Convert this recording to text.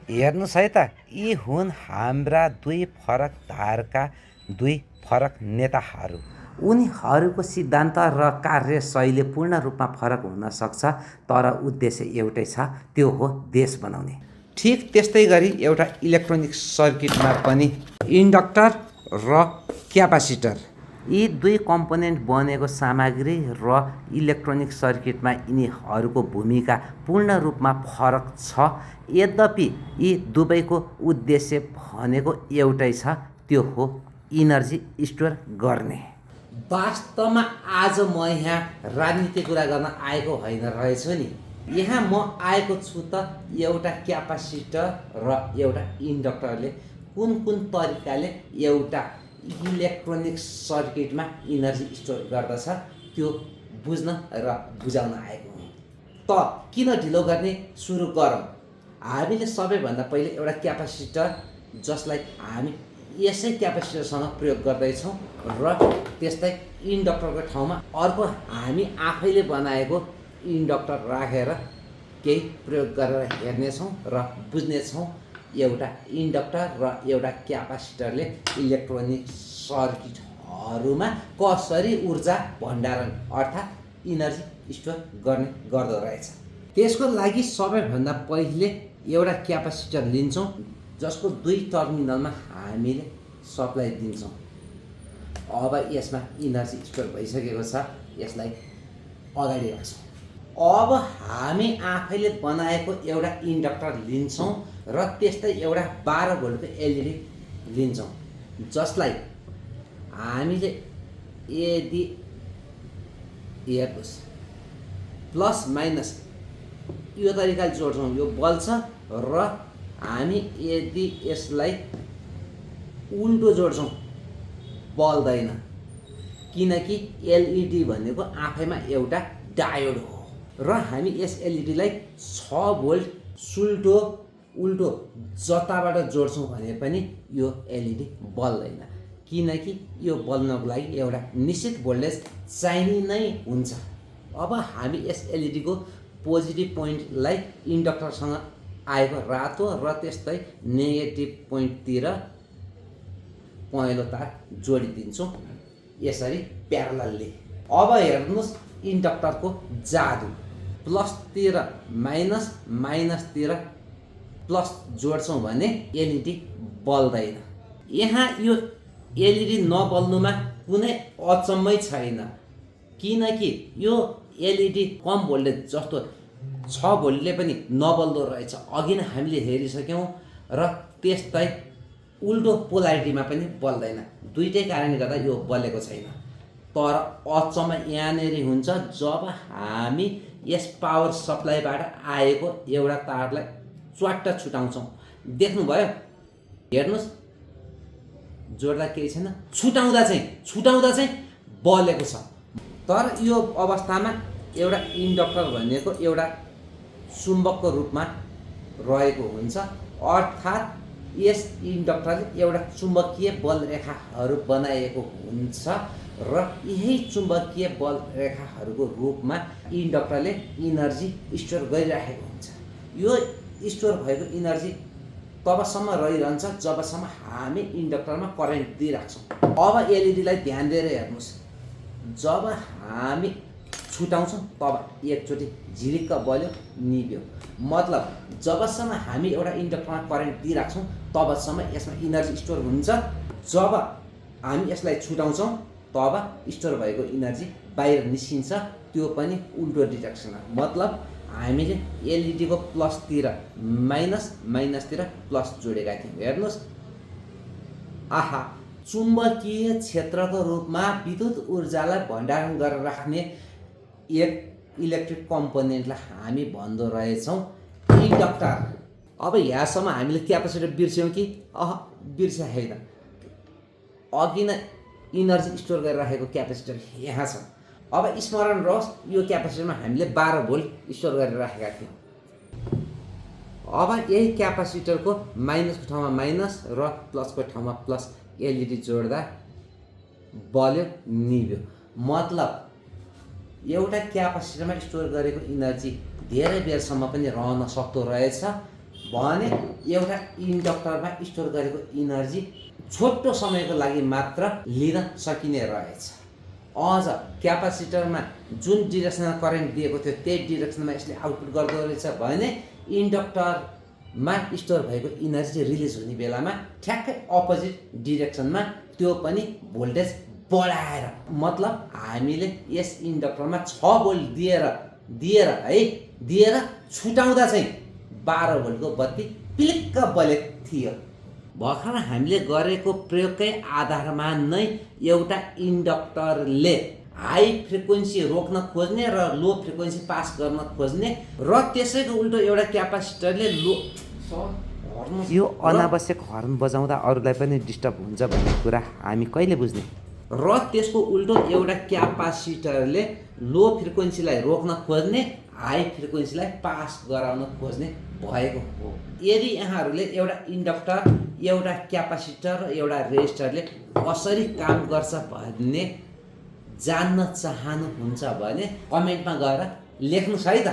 हेर्नुहोस् है त, यी हुन् हाम्रा दुई फरक धारका दुई फरक नेताहरू। उनीहरूको सिद्धान्त र कार्यशैली पूर्ण रूपमा फरक हुन सक्छ, तर उद्देश्य एउटै छ, त्यो हो देश बनाउने। ठिक त्यस्तै गरी एउटा इलेक्ट्रोनिक सर्किटमा पनि इन्डक्टर र क्यापासिटर, यी दुई कम्पोनेन्ट बनेको सामग्री र इलेक्ट्रोनिक सर्किटमा यिनीहरूको भूमिका पूर्ण रूपमा फरक छ। यद्यपि यी दुवैको उद्देश्य भनेको एउटै छ, त्यो हो इनर्जी स्टोर गर्ने। वास्तवमा आज म यहाँ राजनीति कुरा गर्न आएको होइन रहेछु नि। यहाँ म आएको छु त एउटा क्यापासिटर र एउटा इन्डक्टरले कुन कुन तरिकाले एउटा इलेक्ट्रोनिक सर्किटमा इनर्जी स्टोर गर्दछ त्यो बुझ्न र बुझाउन आएको हुँ। त किन ढिलो गर्ने, सुरु गरौँ। हामीले सबैभन्दा पहिले एउटा क्यापासिटर, जसलाई हामी यसै क्यापासिटरसँग प्रयोग गर्दैछौँ, र त्यस्तै इन्डक्टरको ठाउँमा अर्को हामी आफैले बनाएको इन्डक्टर राखेर केही प्रयोग गरेर हेर्नेछौँ र बुझ्नेछौँ एउटा इन्डक्टर र एउटा क्यापासिटरले इलेक्ट्रोनिक सर्किटहरूमा कसरी ऊर्जा भण्डारण अर्थात् इनर्जी स्टोर गर्ने गर्दो रहेछ। त्यसको लागि सबैभन्दा पहिले एउटा क्यापासिटर लिन्छौँ, जसको दुई टर्मिनलमा हामीले सप्लाई दिन्छौँ। अब यसमा इनर्जी स्टोर भइसकेको छ, यसलाई अगाडि राख्छौँ। अब हामी आफैले बनाएको एउटा इन्डक्टर लिन्छौँ र त्यस्तै एउटा 12 भोल्टको एलइडी लिन्छौँ, जसलाई हामीले यदि हेर्नुहोस् प्लस माइनस यो तरिकाले जोड्छौँ, यो बल्छ, र हामी यदि यसलाई उल्टो जोड्छौँ बल्दैन, किनकि एलइडी भनेको आफैमा एउटा डायोड हो। र हामी यस एलइडीलाई 6 भोल्ट उल्टो जताबाट जोड्छौँ भने पनि यो एलइडी बल्दैन, किनकि यो बल्नको लागि एउटा निश्चित भोल्टेज चाहिने नै हुन्छ। अब हामी यस एलइडीको पोजिटिभ पोइन्टलाई इन्डक्टरसँग आएको रातो र त्यस्तै नेगेटिभ पोइन्टतिर पहेँलो तार जोडिदिन्छौँ, यसरी प्यारललले। अब हेर्नुहोस् इन्डक्टरको जादु। प्लसतिर माइनस, माइनसतिर प्लस जोड्छौँ भने एलइडी बल्दैन। यहाँ यो एलइडी नबल्नुमा कुनै अचम्मै छैन, किनकि यो एलइडी कम भोल्टेज जस्तो 6 भोल्टले पनि नबल्दो रहेछ, अघि नै हामीले हेरिसक्यौँ। र त्यस्तै उल्टो पोलारिटीमा पनि बल्दैन। दुईटै कारणले गर्दा यो बलेको छैन। तर अचम्म यहाँनिर हुन्छ जब हामी यस पावर सप्लाईबाट आएको एउटा तारलाई च्वाट्ट छुटाउँछौँ। देख्नुभयो, हेर्नुहोस्, जोड्दा केही छैन, छुटाउँदा चाहिँ बलेको छ। तर यो अवस्थामा एउटा इन्डक्टर भनेको एउटा चुम्बकको रूपमा रहेको हुन्छ, अर्थात् यस इन्डक्टरले एउटा चुम्बकीय बल रेखाहरू बनाएको हुन्छ र यही चुम्बकीय बल रेखाहरूको रूपमा इन्डक्टरले इनर्जी स्टोर गरिराखेको हुन्छ। यो स्टोर भएको इनर्जी तबसम्म रहिरहन्छ जबसम्म हामी इन्डक्टरमा करेन्ट दिइराख्छौँ। अब एलइडीलाई ध्यान दिएर हेर्नुहोस्, जब हामी छुटाउँछौँ तब एकचोटि झिलिक्क बल्यो, निभ्यो। मतलब जबसम्म हामी एउटा इन्डक्टरमा करेन्ट दिइराख्छौँ तबसम्म यसमा इनर्जी स्टोर हुन्छ। जब हामी यसलाई छुटाउँछौँ तब स्टोर भएको इनर्जी बाहिर निस्किन्छ, त्यो पनि उल्टो डिरेक्सनमा। मतलब हामीले एलइडीको प्लसतिर माइनस, माइनसतिर प्लस जोडेका थियौँ। हेर्नुहोस्, आहा, चुम्बकीय क्षेत्रको रूपमा विद्युत ऊर्जालाई भण्डारण गरेर राख्ने एक इलेक्ट्रिक कम्पोनेन्टलाई हामी भन्दो रहेछौँ इन्डक्टर। अब यहाँसम्म हामीले क्यापासिटर बिर्स्यौँ कि? बिर्स्या होइन। अघि नै इनर्जी स्टोर गरेर राखेको क्यापासिटर यहाँ छ। अब स्मरण रहोस्, यो क्यापासिटरमा हामीले 12 भोल्ट स्टोर गरेर राखेका थियौँ। अब यही क्यापासिटरको माइनसको ठाउँमा माइनस र प्लसको ठाउँमा प्लस एलइडी जोड्दा बल्यो, निभ्यो। मतलब एउटा क्यापासिटरमा स्टोर गरेको इनर्जी धेरै बेरसम्म पनि रहन सक्दो रहेछ, भने एउटा इन्डक्टरमा स्टोर गरेको इनर्जी छोटो समयको लागि मात्र लिन सकिने रहेछ। अझ क्यापासिटरमा जुन डिरेक्सनमा करेन्ट दिएको थियो त्यही डिरेक्सनमा यसले आउटपुट गर्दो रहेछ भने इन्डक्टरमा स्टोर भएको इनर्जी रिलिज हुने बेलामा ठ्याक्कै अपोजिट डिरेक्सनमा त्यो पनि भोल्टेज बढाएर, मतलब हामीले यस इन्डक्टरमा 6 भोल्ट दिएर छुटाउँदा चाहिँ 12 भोल्टको बत्ती पिलिक्क बलेको थियो। भर्खर हामीले गरेको प्रयोगकै आधारमा नै एउटा इन्डक्टरले हाई फ्रिक्वेन्सी रोक्न खोज्ने र लो फ्रिक्वेन्सी पास गर्न खोज्ने र त्यसैको उल्टो एउटा क्यापासिटरले यो अनावश्यक हर्न बजाउँदा अरूलाई पनि डिस्टर्ब हुन्छ भन्ने कुरा हामी कहिले बुझ्ने? र त्यसको उल्टो एउटा क्यापासिटरले लो फ्रिक्वेन्सीलाई रोक्न खोज्ने, हाई फ्रिक्वेन्सीलाई पास गराउन खोज्ने भएको हो। यदि यहाँहरूले एउटा इन्डक्टर, एउटा क्यापासिटर र एउटा रेजिस्टरले कसरी काम गर्छ भन्ने जान्न चाहनुहुन्छ भने कमेन्टमा गएर लेख्नुहोस् है त।